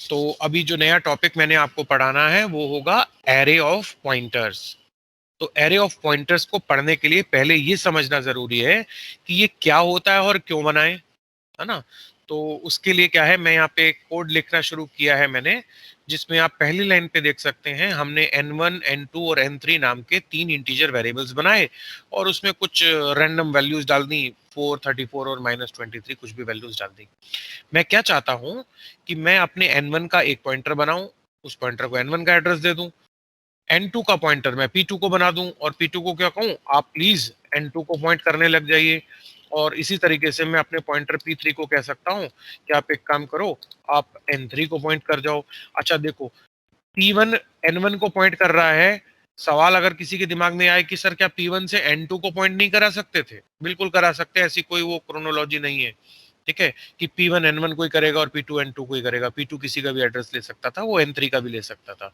तो अभी जो नया टॉपिक मैंने आपको पढ़ाना है वो होगा एरे ऑफ पॉइंटर्स। तो एरे ऑफ पॉइंटर्स को पढ़ने के लिए पहले ये समझना जरूरी है कि ये क्या होता है और क्यों बनाए, है ना। तो उसके लिए क्या है, मैं यहाँ पे कोड लिखना शुरू किया है मैंने, जिसमें आप पहली लाइन पे देख सकते हैं हमने n1 n2 और n3 नाम के 3 इंटीजर वेरिएबल्स बनाए और उसमें कुछ रैंडम वैल्यूज डाल दी, 4, 34 और -23 कुछ भी वैल्यूज डाल दी। मैं क्या चाहता हूँ कि मैं अपने n1 का एक पॉइंटर बनाऊं, उस पॉइंटर को n1 का एड्रेस दे दूं, n2 का पॉइंटर मैं p2 को बना दूं और p2 को क्या कहूं, आप प्लीज n2 को पॉइंट करने लग जाइए। और इसी तरीके से मैं अपने पॉइंटर p3 को कह सकता हूं कि आप एक काम करो, आप n3 को पॉइंट कर जाओ। अच्छा देखो, p1 n1 को पॉइंट कर रहा है। सवाल अगर किसी के दिमाग में आए कि सर क्या p1 से n2 को पॉइंट नहीं करा सकते थे, बिल्कुल करा सकते हैं, ऐसी कोई वो क्रोनोलॉजी नहीं है। ठीक है कि P1 N1 कोई करेगा और P2 N2 कोई करेगा, P2 किसी का भी एड्रेस ले सकता था, वो N3 का भी ले सकता था।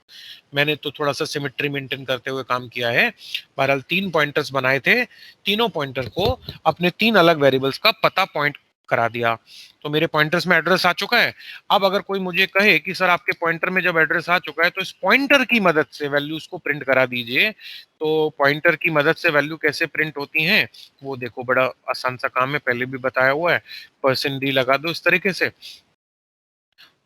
मैंने तो थोड़ा सा सिमेट्री मेंटेन करते हुए काम किया है। बहरहाल 3 पॉइंटर्स बनाए थे, तीनों पॉइंटर को अपने 3 अलग वेरिएबल्स का पता पॉइंट करा दिया। तो मेरे पॉइंटर्स में एड्रेस आ चुका है। अब अगर कोई मुझे कहे कि सर आपके पॉइंटर में जब एड्रेस आ चुका है तो इस पॉइंटर की मदद से वैल्यूज को प्रिंट करा दीजिए। तो पॉइंटर की मदद से वैल्यू कैसे प्रिंट होती हैं, वो देखो बड़ा आसान सा काम है, पहले भी बताया हुआ है। %d लगा दो इस तरीके से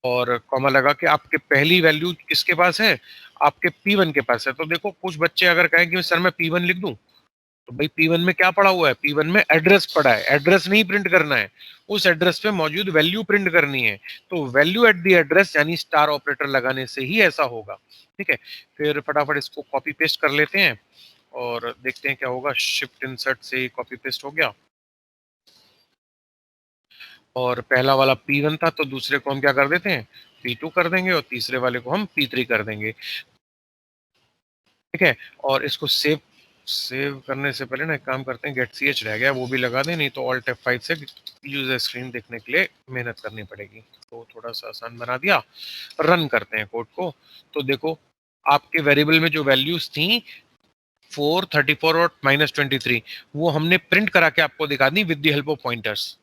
और कॉमा लगा के आपके पहली वैल्यू किसके पास है, आपके P1 के पास है। तो देखो कुछ बच्चे अगर कहें कि सर मैं P1 लिख दूं, तो भाई P1 में क्या पड़ा हुआ है, P1 में एड्रेस पड़ा है, एड्रेस नहीं प्रिंट करना है, उस एड्रेस पे मौजूद वैल्यू प्रिंट करनी है। तो वैल्यू एट द एड्रेस यानी स्टार ऑपरेटर लगाने से ही ऐसा होगा। ठीक है, फिर फटाफट इसको कॉपी पेस्ट कर लेते हैं और देखते हैं क्या होगा। शिफ्ट इंसर्ट से कॉपी पेस्ट हो गया और पहला वाला P1 था तो दूसरे को हम क्या कर देते हैं, P2 कर देंगे और तीसरे वाले को हम P3 कर देंगे। ठीक है, और इसको सेव सेव करने से पहले ना एक काम करते हैं, गेट ch रह गया वो भी लगा दें, नहीं तो ऑल्ट F5 से यूजर स्क्रीन देखने के लिए मेहनत करनी पड़ेगी। तो थोड़ा सा आसान बना दिया, रन करते हैं कोड को। तो देखो आपके वेरिएबल में जो वैल्यूज थी 4, 34 और -23 वो हमने प्रिंट करा के आपको दिखा दी with the help of pointers.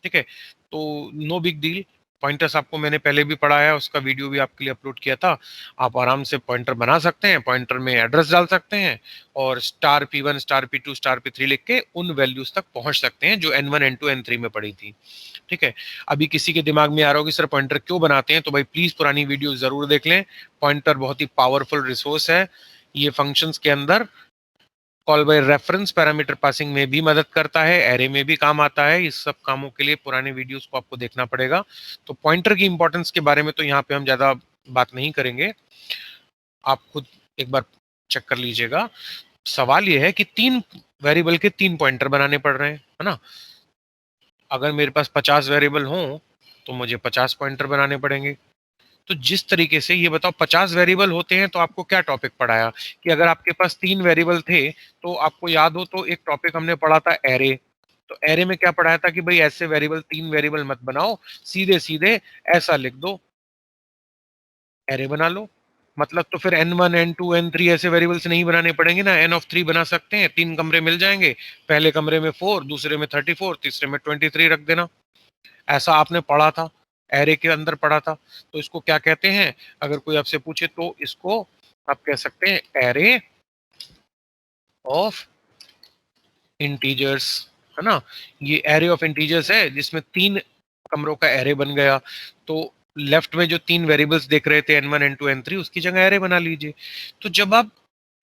ठीक है, तो नो बिग डील। पॉइंटर्स आपको मैंने पहले भी पढ़ाया है, उसका वीडियो भी आपके लिए अपलोड किया था। आप आराम से पॉइंटर बना सकते हैं, पॉइंटर में एड्रेस डाल सकते हैं और star P1 star P2 star P3 लिख के उन वैल्यूज तक पहुंच सकते हैं जो N1 N2 N3 में पड़ी थी। ठीक है, अभी किसी के दिमाग में आ रहा हो कि सर पॉइंटर क्यों बनाते हैं, तो भाई प्लीज पुरानी वीडियो जरूर देख लें। पॉइंटर बहुत ही पावरफुल रिसोर्स है। ये फंक्शंस के अंदर call by reference parameter passing में भी मदद करता है, एरे में भी काम आता है। इस सब कामों के लिए पुराने वीडियोस को आपको देखना पड़ेगा। तो पॉइंटर की इंपॉर्टेंस के बारे में तो यहाँ पे हम ज्यादा बात नहीं करेंगे, आप खुद एक बार चेक कर लीजिएगा। सवाल ये है कि 3 वेरिएबल के 3 पॉइंटर बनाने पड़ रहे हैं, है ना। अगर मेरे पास 50 वेरिएबल हों तो मुझे 50 पॉइंटर बनाने पड़ेंगे। तो जिस तरीके से ये बताओ 50 वेरिएबल होते हैं तो आपको क्या टॉपिक पढ़ाया कि अगर आपके पास 3 वेरिएबल थे, तो आपको याद हो तो एक टॉपिक हमने पढ़ा था एरे। तो एरे में क्या पढ़ाया था कि भाई ऐसे वेरिएबल 3 वेरिएबल मत बनाओ, सीधे सीधे ऐसा लिख दो, एरे बना लो। मतलब तो फिर n1 n2 n3 ऐसे वेरिएबल्स नहीं बनाने पड़ेंगे ना, n ऑफ 3 बना सकते हैं, 3 कमरे मिल जाएंगे, पहले कमरे में 4, दूसरे में 34, तीसरे में 23 रख देना। ऐसा आपने पढ़ा था, एरे के अंदर पढ़ा था। तो इसको क्या कहते हैं, अगर कोई आपसे पूछे तो इसको आप कह सकते हैं एरे ऑफ इंटीजर्स, है ना। ये एरे ऑफ इंटीजर्स है जिसमें 3 कमरों का एरे बन गया। तो लेफ्ट में जो 3 वेरिएबल्स देख रहे थे n1 n2 n3 उसकी जगह एरे बना लीजिए। तो जब आप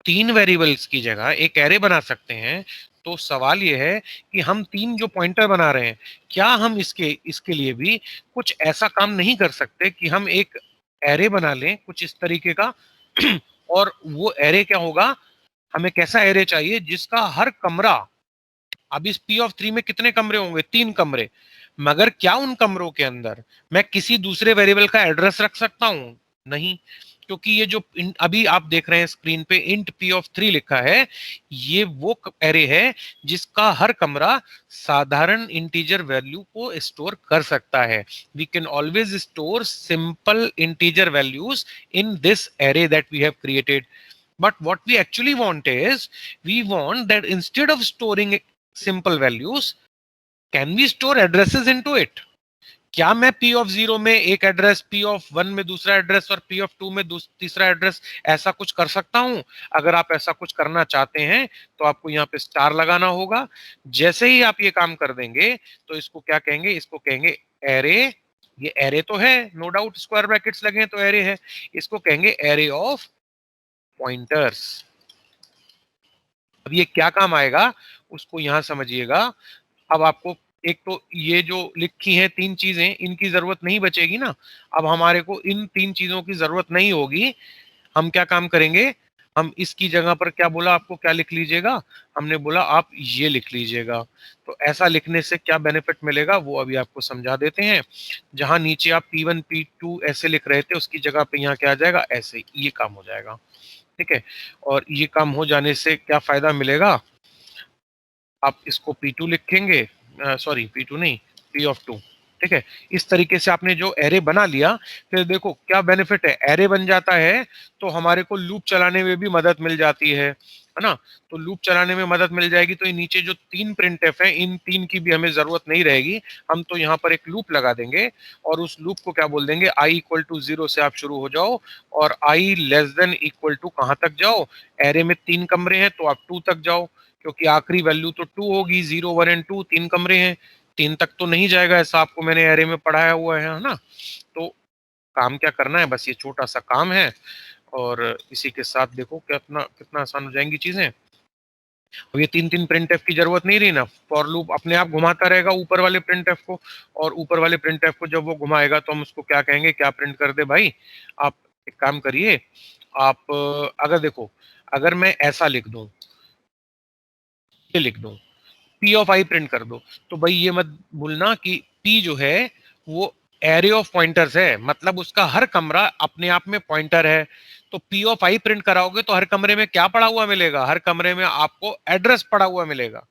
3 वेरिएबल्स की जगह एक एरे बना सकते हैं, तो सवाल ये है कि हम 3 जो पॉइंटर बना रहे हैं, क्या हम इसके इसके लिए भी कुछ ऐसा काम नहीं कर सकते कि हम एक एरे बना लें कुछ इस तरीके का और वो एरे क्या होगा, हमें कैसा एरे चाहिए जिसका हर कमरा, अब इस P(3) में कितने कमरे होंगे, 3 कमरे, मगर क्या उन कमरों के अंदर मैं किसी दूसरे वेरिएबल का एड्रेस रख सकता हूं, नहीं। क्योंकि ये जो अभी आप देख रहे हैं स्क्रीन पे इंट P(3) लिखा है, ये वो एरे है जिसका हर कमरा साधारण इंटीजर वैल्यू को स्टोर कर सकता है। We can always store simple integer values in this array that we have created. But what we actually want is, we want that instead of storing simple values, can we store addresses into it? क्या मैं P of 0 में एक address, P of 1 में दूसरा address और P of 2 में तीसरा address, ऐसा कुछ कर सकता हूं? अगर आप ऐसा कुछ करना चाहते हैं तो आपको यहाँ पे स्टार लगाना होगा। जैसे ही आप ये काम कर देंगे तो इसको क्या कहेंगे? इसको कहेंगे एरे। ये एरे तो है, नो डाउट, स्क्वायर ब्रैकेट्स लगे हैं तो एरे है। इसको कहेंगे एरे ऑफ पॉइंटर्स। अब ये क्या काम आएगा उसको यहां समझिएगा। अब आपको एक तो ये जो लिखी है तीन चीजें, इनकी जरूरत नहीं बचेगी ना। अब हमारे को इन तीन चीजों की जरूरत नहीं होगी। हम क्या काम करेंगे? हम इसकी जगह पर क्या बोला आपको, क्या लिख लीजिएगा? हमने बोला आप ये लिख लीजिएगा। तो ऐसा लिखने से क्या बेनिफिट मिलेगा वो अभी आपको समझा देते हैं। जहां नीचे आप P1 P2 ऐसे लिख रहे थे उसकी जगह पे यहाँ क्या आ जाएगा, ऐसे ये काम हो जाएगा। ठीक है। और ये काम हो जाने से क्या फायदा मिलेगा? आप इसको P2 लिखेंगे, सॉरी P2 नहीं, P ऑफ 2। ठीक है। इस तरीके से आपने जो एरे बना लिया, फिर देखो क्या बेनिफिट है, एरे बन जाता है तो हमारे को लूप चलाने में भी मदद मिल जाती है ना। तो लूप चलाने में मदद मिल जाएगी तो ये नीचे जो तीन प्रिंटफ है इन तीन की भी हमें जरूरत नहीं रहेगी। हम तो यहाँ पर एक लूप लगा देंगे और उस लूप को क्या बोल देंगे, आई इक्वल टू 0 से आप शुरू हो जाओ और आई लेस देन इक्वल टू कहाँ तक जाओ, एरे में तीन कमरे हैं तो आप 2 तक जाओ, क्योंकि आखिरी वैल्यू तो 2 होगी, 0 1 एंड 2, तीन कमरे हैं, 3 तक तो नहीं जाएगा, ऐसा आपको मैंने एरे में पढ़ाया हुआ है ना। तो काम क्या करना है, बस ये छोटा सा काम है और इसी के साथ देखो कितना कितना आसान हो जाएंगी चीजें। अब ये तीन तीन प्रिंट एफ की जरूरत नहीं रही ना, फॉर लूप अपने आप घुमाता रहेगा ऊपर वाले प्रिंट एफ को, और ऊपर वाले प्रिंट एफ को जब वो घुमाएगा तो हम उसको क्या कहेंगे, क्या प्रिंट कर दे भाई। आप एक काम करिए, आप अगर देखो, अगर मैं ऐसा लिख दूं, ये लिख दूं, P ऑफ आई प्रिंट कर दो, तो भाई ये मत भूलना कि P जो है वो एरे ऑफ पॉइंटर्स है, मतलब उसका हर कमरा अपने आप में पॉइंटर है। तो P ऑफ आई प्रिंट कराओगे तो हर कमरे में क्या पड़ा हुआ मिलेगा, हर कमरे में आपको एड्रेस पड़ा हुआ मिलेगा।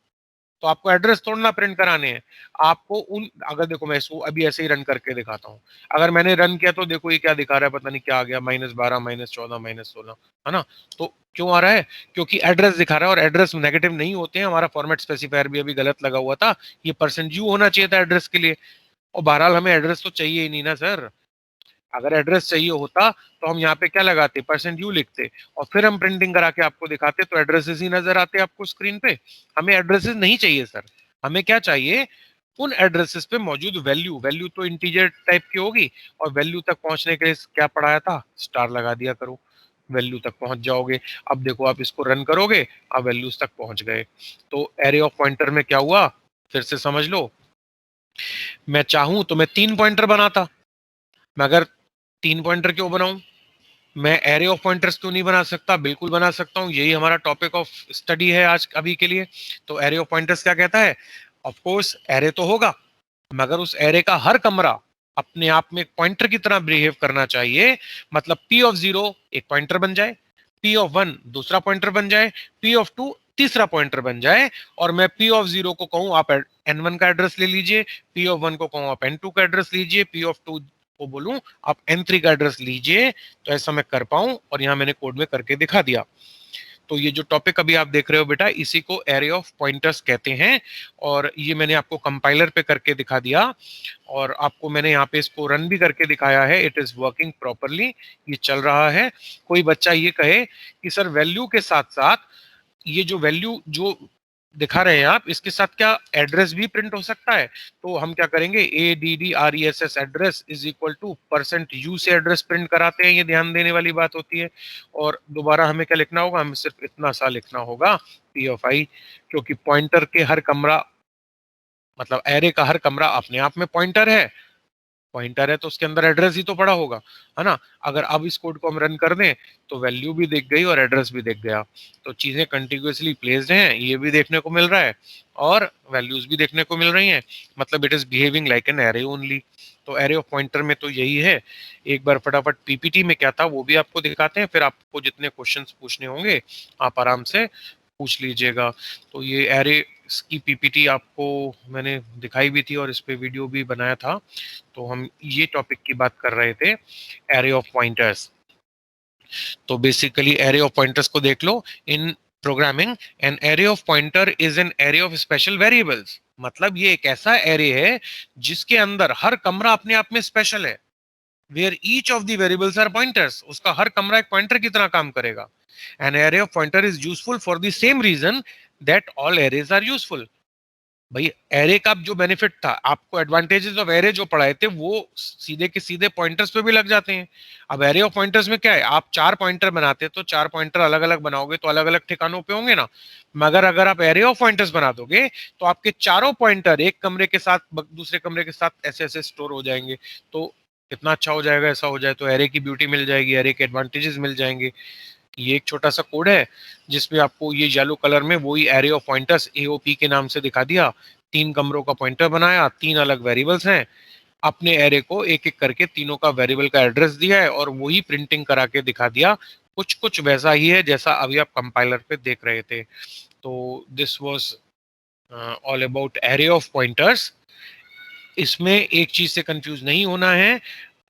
तो आपको एड्रेस तोड़ना प्रिंट कराने हैं आपको उन, अगर देखो मैं इसको अभी ऐसे ही रन करके दिखाता हूँ। अगर मैंने रन किया तो देखो ये क्या दिखा रहा है, पता नहीं क्या आ गया, -12 -14 -16, है ना। तो क्यों आ रहा है? क्योंकि एड्रेस दिखा रहा है और एड्रेस नेगेटिव नहीं होते हैं। हमारा फॉर्मेट स्पेसिफायर भी अभी गलत लगा हुआ था, ये %u होना चाहिए था एड्रेस के लिए। और बहरहाल हमें एड्रेस तो चाहिए ही नहीं ना सर। अगर एड्रेस चाहिए होता तो हम यहाँ पे क्या लगाते, %u लिखते और फिर हम प्रिंटिंग करा के आपको दिखाते, तो एड्रेसेस ही नजर आते आपको स्क्रीन पे। हमें एड्रेसेस नहीं चाहिए सर, हमें क्या चाहिए, उन एड्रेसेस पे मौजूद वैल्यू। वैल्यू तो इंटीजर टाइप की होगी और वैल्यू तक पहुंचने के लिए क्या पढ़ाया था, स्टार लगा दिया करो, वैल्यू तक पहुंच जाओगे। अब देखो आप इसको रन करोगे, अब वैल्यूज तक पहुंच गए। तो एरे ऑफ पॉइंटर में क्या हुआ, फिर से समझ लो। मैं चाहूं तो मैं 3 पॉइंटर बनाता, मगर 3 पॉइंटर क्यों बनाऊं? मैं एरे ऑफ पॉइंटर्स क्यों नहीं बना सकता? बिल्कुल बना सकता हूँ, यही हमारा टॉपिक ऑफ स्टडी है आज अभी के लिए। तो एरे ऑफ पॉइंटर्स क्या कहता है, ऑफ कोर्स एरे तो होगा मगर उस एरे का हर कमरा अपने आप में एक पॉइंटर की तरह बिहेव करना चाहिए। मतलब P ऑफ 0 एक पॉइंटर बन जाए, P ऑफ 1 दूसरा पॉइंटर बन जाए, P ऑफ 2 तीसरा पॉइंटर बन जाए, और मैं P ऑफ 0 को कहूं आप N1 का एड्रेस ले लीजिए, P ऑफ 1 को कहूं आप N2 का एड्रेस लीजिए, P ऑफ 2 को बोलूं आप N3 का एड्रेस लीजिए। तो ऐसा मैं कर पाऊं, और यहां मैंने कोड में करके दिखा दिया। तो ये जो टॉपिक अभी आप देख रहे हो बेटा, इसी को एरे ऑफ पॉइंटर्स कहते हैं। और ये मैंने आपको कंपाइलर पे करके दिखा दिया और आपको मैंने यहाँ पे इसको रन भी करके दिखाया है। इट इज वर्किंग प्रॉपरली, ये चल रहा है। कोई बच्चा ये कहे कि सर वैल्यू के साथ साथ ये जो वैल्यू जो दिखा रहे हैं आप, इसके साथ क्या एड्रेस भी प्रिंट हो सकता है? तो हम क्या करेंगे, ADDRESS address is equal to %u से एड्रेस प्रिंट कराते हैं, ये ध्यान देने वाली बात होती है। और दोबारा हमें क्या लिखना होगा, हमें सिर्फ इतना सा लिखना होगा, P ऑफ आई, क्योंकि पॉइंटर के हर कमरा, मतलब एरे का हर कमरा अपने आप में पॉइंटर है। पॉइंटर है तो उसके अंदर एड्रेस ही तो पड़ा होगा, है ना। अगर अब इस कोड को हम रन कर दें तो वैल्यू भी दिख गई और एड्रेस भी दिख गया। तो चीजें कंटिन्यूअसली प्लेस्ड हैं, ये भी देखने को मिल रहा है और वैल्यूज भी देखने को मिल रही हैं। मतलब it is behaving like an array only. तो एरे ऑफ पॉइंटर में तो यही है। एक बार फटाफट पीपीटी में क्या था वो भी आपको दिखाते हैं, फिर आपको जितने क्वेश्चंस पूछने होंगे आप आराम से पूछ लीजिएगा। तो ये एरे की पीपीटी आपको मैंने दिखाई भी थी और इस पे वीडियो भी बनाया था। तो हम ये टॉपिक की बात कर रहे थे, एरे ऑफ पॉइंटर्स। तो बेसिकली एरे ऑफ पॉइंटर्स को देख लो। In programming an array of pointer is an array of special variables. मतलब ये एक ऐसा एरे है जिसके अंदर हर कमरा अपने आप में स्पेशल है, where each of the variables are pointers. उसका हर कमरा एक पॉइंटर की तरह काम करेगा। An array of pointer is useful for the same reason that all arrays are useful. भाई एरे का जो बेनिफिट था, आपको एडवांटेजेस ऑफ एरे जो पढ़ाए थे वो सीधे के सीधे पॉइंटर्स पे भी लग जाते हैं। अब एरे ऑफ पॉइंटर्स में क्या है, आप चार पॉइंटर बनाते तो चार पॉइंटर अलग अलग बनाओगे तो अलग अलग ठिकानों पे होंगे ना। मगर अगर आप एरे ऑफ पॉइंटर्स बना दोगे तो आपके चारों पॉइंटर एक कमरे के साथ दूसरे कमरे के साथ ऐसे ऐसे स्टोर हो जाएंगे। तो कितना अच्छा हो जाएगा, ऐसा हो जाए तो एरे की ब्यूटी मिल जाएगी, एरे के एडवांटेजेस मिल जाएंगे। ये एक छोटा सा कोड है जिसमें आपको ये येलो कलर में वही एरे ऑफ पॉइंटर्स एओपी के नाम से दिखा दिया। तीन कमरों का पॉइंटर बनाया, तीन अलग वेरिएबल्स हैं, अपने एरे को एक एक करके तीनों का वेरिएबल का एड्रेस दिया है और वही प्रिंटिंग करा के दिखा दिया। कुछ कुछ वैसा ही है जैसा अभी आप कंपाइलर पे देख रहे थे। तो this was all about array of pointers. इसमें एक चीज से कंफ्यूज नहीं होना है,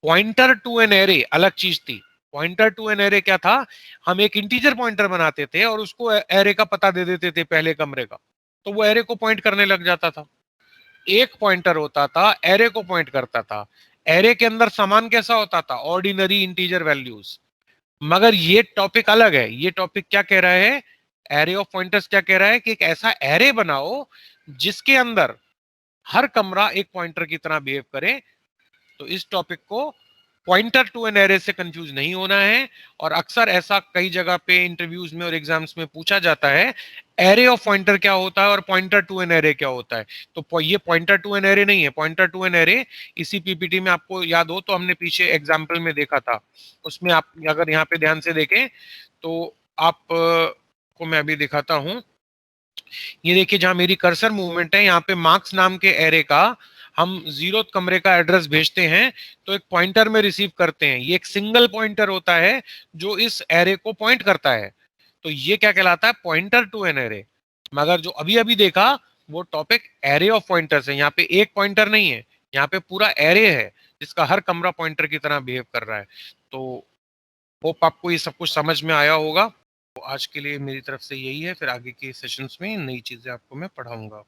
पॉइंटर टू एन एरे अलग चीज थी। पॉइंटर टू एन एरे क्या था, हम एक इंटीजर पॉइंटर बनाते थे और उसको एरे का पता दे देते थे पहले कमरे का, तो वो एरे को पॉइंट करने लग जाता था। एक पॉइंटर होता था, एरे को पॉइंट करता था। एरे के अंदर सामान कैसा होता था, ऑर्डिनरी इंटीजर वैल्यूज। मगर ये टॉपिक अलग है। ये टॉपिक क्या कह रहा है, एरे ऑफ पॉइंटर्स क्या कह रहा है कि एक ऐसा एरे बनाओ जिसके अंदर हर कमरा एक पॉइंटर की तरह बिहेव करे। तो इस टॉपिक को पॉइंटर टू एन एरे से कंफ्यूज नहीं होना है। और अक्सर ऐसा कई जगह पे इंटरव्यूज में और एग्जाम्स में पूछा जाता है, एरे ऑफ पॉइंटर क्या होता है और पॉइंटर टू एन एरे क्या होता है। तो ये पॉइंटर टू एन एरे नहीं है। पॉइंटर टू एन एरे इसी पीपीटी में आपको याद हो तो हमने पीछे एग्जाम्पल में देखा था। उसमें आप अगर यहाँ पे ध्यान से देखें तो आप को मैं अभी दिखाता हूँ। ये देखिए जहां मेरी कर्सर मूवमेंट है, यहाँ पे मार्क्स नाम के एरे का हम जीरो कमरे का एड्रेस भेजते हैं तो एक पॉइंटर में रिसीव करते हैं। ये एक सिंगल पॉइंटर होता है जो इस एरे को पॉइंट करता है। तो ये क्या कहलाता है, पॉइंटर टू एन एरे। मगर जो अभी अभी देखा वो टॉपिक एरे ऑफ पॉइंटर्स है। यहाँ पे एक पॉइंटर नहीं है, यहाँ पे पूरा एरे है जिसका हर कमरा पॉइंटर की तरह बिहेव कर रहा है। तो होप आपको ये सब कुछ समझ में आया होगा। तो आज के लिए मेरी तरफ से यही है, फिर आगे के सेशंस में नई चीजें आपको मैं पढ़ाऊंगा।